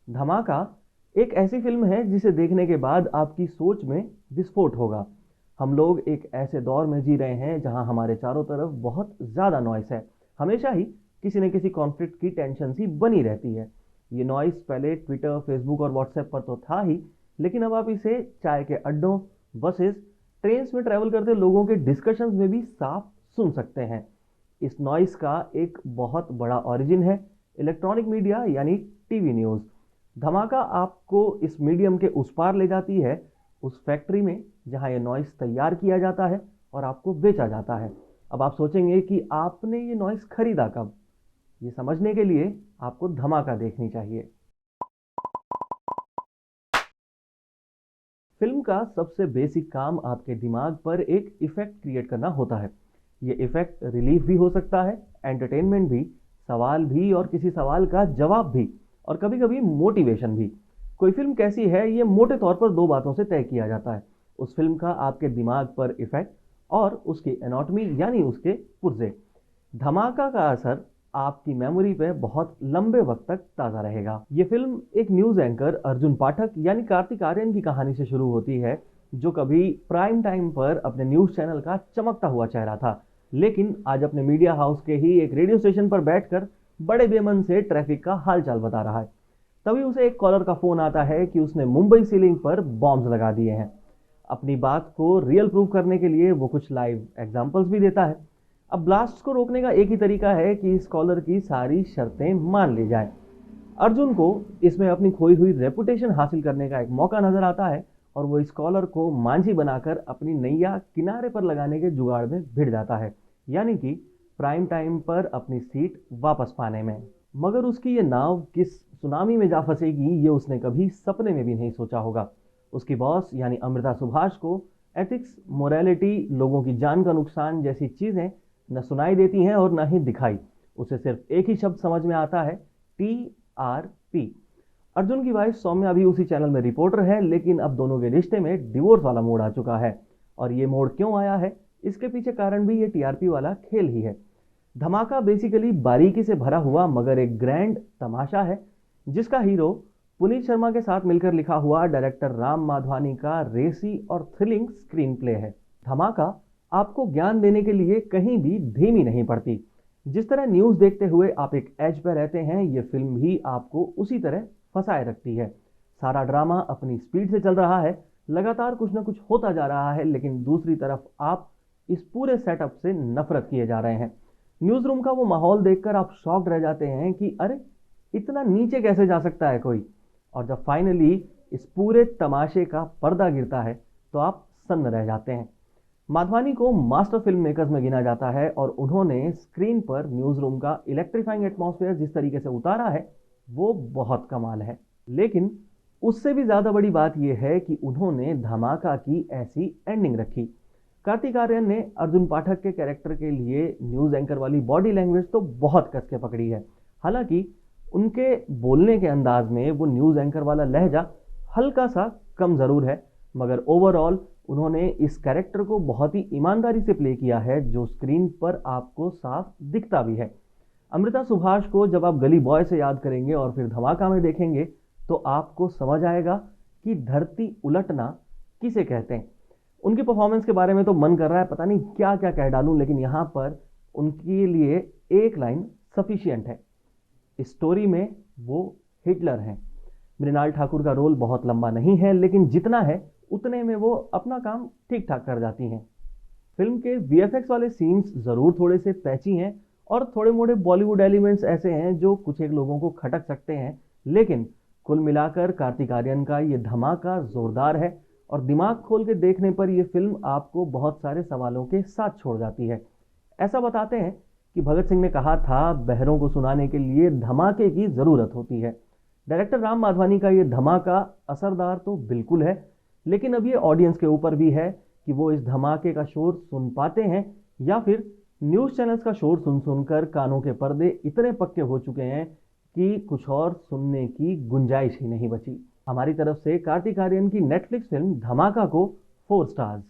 धमाका एक ऐसी फिल्म है जिसे देखने के बाद आपकी सोच में विस्फोट होगा। हम लोग एक ऐसे दौर में जी रहे हैं जहां हमारे चारों तरफ बहुत ज़्यादा नॉइस है। हमेशा ही किसी न किसी कॉन्फ्लिक्ट की टेंशन सी बनी रहती है। ये नॉइस पहले ट्विटर, फेसबुक और व्हाट्सएप पर तो था ही, लेकिन अब आप इसे चाय के अड्डों, बसेस, ट्रेन्स में ट्रैवल करते लोगों के डिस्कशंस में भी साफ सुन सकते हैं। इस नॉइस का एक बहुत बड़ा ओरिजिन है इलेक्ट्रॉनिक मीडिया यानी टीवी न्यूज़। धमाका आपको इस मीडियम के उस पार ले जाती है, उस फैक्ट्री में जहां ये नॉइस तैयार किया जाता है और आपको बेचा जाता है। अब आप सोचेंगे कि आपने ये नॉइस खरीदा कब? ये समझने के लिए आपको धमाका देखनी चाहिए। फिल्म का सबसे बेसिक काम आपके दिमाग पर एक इफेक्ट क्रिएट करना होता है। ये इफेक्ट रिलीफ भी हो सकता है, एंटरटेनमेंट भी, सवाल भी और किसी सवाल का जवाब भी, और कभी कभी मोटिवेशन भी। कोई फिल्म कैसी है ये मोटे तौर पर दो बातों से तय किया जाता है: उस फिल्म का आपके दिमाग पर इफेक्ट और उसकी एनाटॉमी यानी उसके पुर्जे। धमाका का असर आपकी मेमोरी पे बहुत लंबे वक्त तक ताज़ा रहेगा। ये फिल्म एक न्यूज़ एंकर अर्जुन पाठक यानी कार्तिक आर्यन की कहानी से शुरू होती है, जो कभी प्राइम टाइम पर अपने न्यूज़ चैनल का चमकता हुआ चेहरा था, लेकिन आज अपने मीडिया हाउस के ही एक रेडियो स्टेशन पर बैठकर बड़े बेमन से ट्रैफिक का हालचाल बता रहा है। तभी उसे एक कॉलर का फोन आता है कि उसने मुंबई सीलिंग पर बॉम्ब्स लगा दिए हैं। अपनी बात को रियल प्रूव करने के लिए वो कुछ लाइव एग्जांपल्स भी देता है। अब ब्लास्ट को रोकने का एक ही तरीका है कि इस कॉलर की सारी शर्तें मान ली जाएं। अर्जुन को इसमें अपनी खोई हुई रेपुटेशन हासिल करने का एक मौका नजर आता है और वो इस कॉलर को मांझी बनाकर अपनी नैया किनारे पर लगाने के जुगाड़ में भिड़ जाता है, यानी कि प्राइम टाइम पर अपनी सीट वापस पाने में। मगर उसकी ये नाव किस सुनामी में जा फंसेगी ये उसने कभी सपने में भी नहीं सोचा होगा। उसकी बॉस यानी अमृता सुभाष को एथिक्स, मोरालिटी, लोगों की जान का नुकसान जैसी चीज़ें न सुनाई देती हैं और न ही दिखाई। उसे सिर्फ एक ही शब्द समझ में आता है: TRP। अर्जुन की वाइफ सौम्या भी उसी चैनल में रिपोर्टर है, लेकिन अब दोनों के रिश्ते में डिवोर्स वाला मोड़ आ चुका है। और ये मोड़ क्यों आया है, इसके पीछे कारण भी ये TRP वाला खेल ही है। धमाका बेसिकली बारीकी से भरा हुआ मगर एक ग्रैंड तमाशा है, जिसका हीरो पुनीत शर्मा के साथ मिलकर लिखा हुआ डायरेक्टर राम माधवानी का रेसी और थ्रिलिंग स्क्रीन प्ले है। धमाका आपको ज्ञान देने के लिए कहीं भी धीमी नहीं पड़ती। जिस तरह न्यूज़ देखते हुए आप एक एज पर रहते हैं, ये फिल्म भी आपको उसी तरह फंसाए रखती है। सारा ड्रामा अपनी स्पीड से चल रहा है, लगातार कुछ ना कुछ होता जा रहा है, लेकिन दूसरी तरफ आप इस पूरे सेटअप से नफरत किए जा रहे हैं। न्यूज़ रूम का वो माहौल देखकर आप शॉक्ड रह जाते हैं कि अरे, इतना नीचे कैसे जा सकता है कोई। और जब फाइनली इस पूरे तमाशे का पर्दा गिरता है तो आप सन्न रह जाते हैं। माधवानी को मास्टर फिल्म मेकर्स में गिना जाता है और उन्होंने स्क्रीन पर न्यूज़ रूम का इलेक्ट्रीफाइंग एटमॉस्फेयर जिस तरीके से उतारा है वो बहुत कमाल है। लेकिन उससे भी ज़्यादा बड़ी बात यह है कि उन्होंने धमाका की ऐसी एंडिंग रखी। कार्तिक आर्यन ने अर्जुन पाठक के कैरेक्टर के लिए न्यूज़ एंकर वाली बॉडी लैंग्वेज तो बहुत कस के पकड़ी है। हालांकि उनके बोलने के अंदाज में वो न्यूज़ एंकर वाला लहजा हल्का सा कम ज़रूर है, मगर ओवरऑल उन्होंने इस कैरेक्टर को बहुत ही ईमानदारी से प्ले किया है, जो स्क्रीन पर आपको साफ दिखता भी है। अमृता सुभाष को जब आप गली बॉय से याद करेंगे और फिर धमाका में देखेंगे तो आपको समझ आएगा कि धरती उलटना किसे कहते हैं। उनकी परफॉर्मेंस के बारे में तो मन कर रहा है पता नहीं क्या क्या कह डालूं, लेकिन यहाँ पर उनके लिए एक लाइन सफिशियंट है। इस स्टोरी में वो हिटलर हैं। मृणाल ठाकुर का रोल बहुत लंबा नहीं है, लेकिन जितना है उतने में वो अपना काम ठीक ठाक कर जाती हैं। फिल्म के VFX वाले सीन्स ज़रूर थोड़े से पैची हैं और थोड़े मोड़े बॉलीवुड एलिमेंट्स ऐसे हैं जो कुछ एक लोगों को खटक सकते हैं, लेकिन कुल मिलाकर कार्तिक आर्यन का ये धमाका ज़ोरदार है और दिमाग खोल के देखने पर यह फिल्म आपको बहुत सारे सवालों के साथ छोड़ जाती है। ऐसा बताते हैं कि भगत सिंह ने कहा था, बहरों को सुनाने के लिए धमाके की ज़रूरत होती है। डायरेक्टर राम माधवानी का ये धमाका असरदार तो बिल्कुल है, लेकिन अब ये ऑडियंस के ऊपर भी है कि वो इस धमाके का शोर सुन पाते हैं या फिर न्यूज़ चैनल्स का शोर सुन सुनकर कानों के पर्दे इतने पक्के हो चुके हैं कि कुछ और सुनने की गुंजाइश ही नहीं बची। हमारी तरफ से कार्तिक आर्यन की नेटफ्लिक्स फिल्म धमाका को 4 स्टार्स।